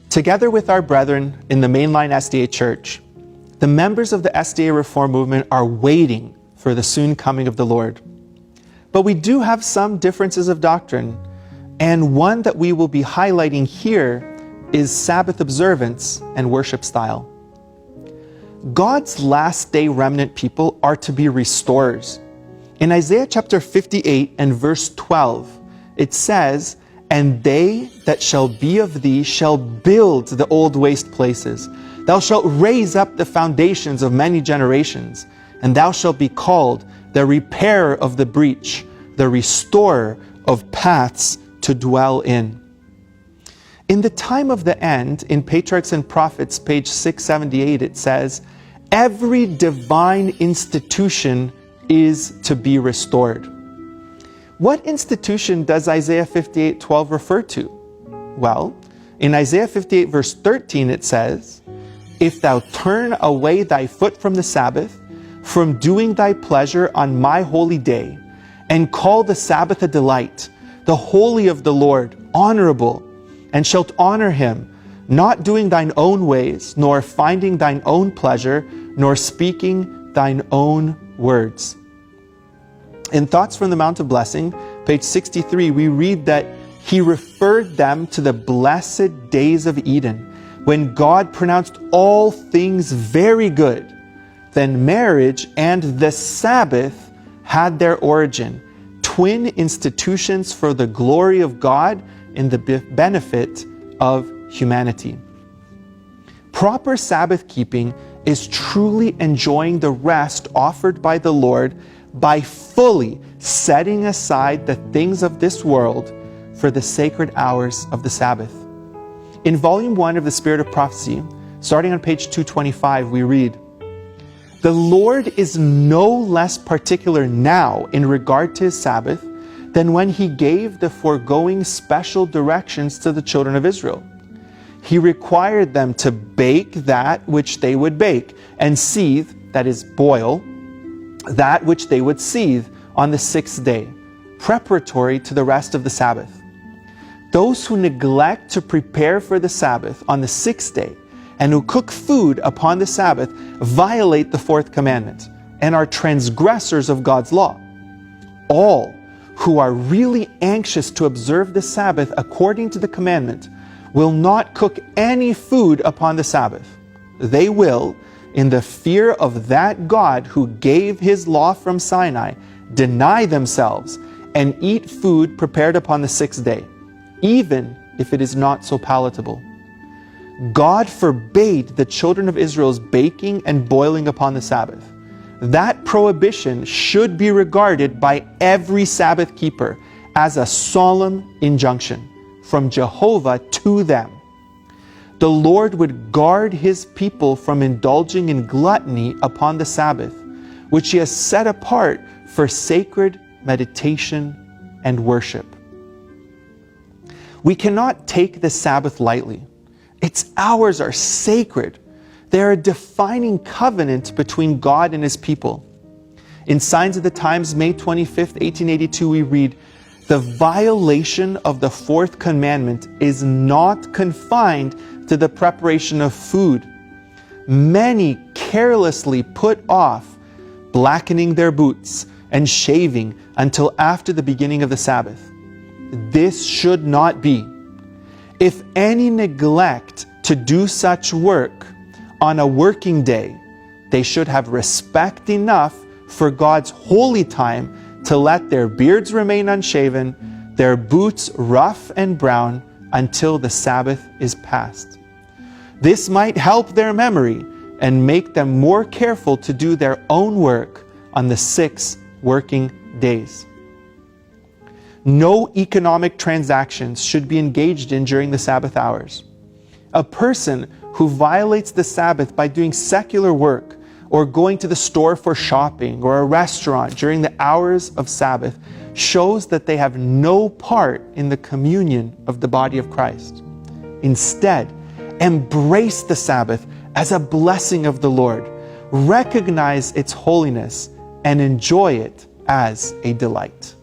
Together with our brethren in the mainline SDA Church, the members of the SDA Reform movement are waiting for the soon coming of the Lord. But we do have some differences of doctrine, and one that we will be highlighting here is Sabbath observance and worship style. God's last day remnant people are to be restorers. In Isaiah chapter 58 and verse 12, it says, "And they that shall be of thee shall build the old waste places. Thou shalt raise up the foundations of many generations, and thou shalt be called the repairer of the breach, the restorer of paths to dwell in." In the time of the end, in Patriarchs and Prophets, page 678, it says, "Every divine institution is to be restored." What institution does Isaiah 58:12 refer to? Well, in Isaiah 58 verse 13 it says, "If thou turn away thy foot from the Sabbath, from doing thy pleasure on my holy day, and call the Sabbath a delight, the holy of the Lord honorable, and shalt honor him, not doing thine own ways, nor finding thine own pleasure, nor speaking thine own words." In Thoughts from the Mount of Blessing, page 63, we read that he referred them to the blessed days of Eden, when God pronounced all things very good. Then marriage and the Sabbath had their origin, twin institutions for the glory of God and the benefit of humanity. Proper Sabbath keeping is truly enjoying the rest offered by the Lord by fully setting aside the things of this world for the sacred hours of the Sabbath. In Volume 1 of the Spirit of Prophecy, starting on page 225, we read, "The Lord is no less particular now in regard to his Sabbath than when he gave the foregoing special directions to the children of Israel. He required them to bake that which they would bake, and seethe, that is, boil, that which they would seethe on the sixth day, preparatory to the rest of the Sabbath. Those who neglect to prepare for the Sabbath on the sixth day, and who cook food upon the Sabbath, violate the fourth commandment, and are transgressors of God's law. All who are really anxious to observe the Sabbath according to the commandment will not cook any food upon the Sabbath. They will, in the fear of that God who gave his law from Sinai, deny themselves and eat food prepared upon the sixth day, even if it is not so palatable. God forbade the children of Israel's baking and boiling upon the Sabbath. That prohibition should be regarded by every Sabbath keeper as a solemn injunction from Jehovah to them. The Lord would guard his people from indulging in gluttony upon the Sabbath, which he has set apart for sacred meditation and worship. We cannot take the Sabbath lightly. Its hours are sacred. They are a defining covenant between God and his people. In Signs of the Times, May 25th, 1882, we read, "The violation of the fourth commandment is not confined to the preparation of food. Many carelessly put off blackening their boots and shaving until after the beginning of the Sabbath. This should not be. If any neglect to do such work on a working day, they should have respect enough for God's holy time to let their beards remain unshaven, their boots rough and brown, until the Sabbath is past. This might help their memory and make them more careful to do their own work on the 6 working days." No economic transactions should be engaged in during the Sabbath hours. A person who violates the Sabbath by doing secular work or going to the store for shopping or a restaurant during the hours of Sabbath shows that they have no part in the communion of the body of Christ. Instead, embrace the Sabbath as a blessing of the Lord, recognize its holiness, and enjoy it as a delight.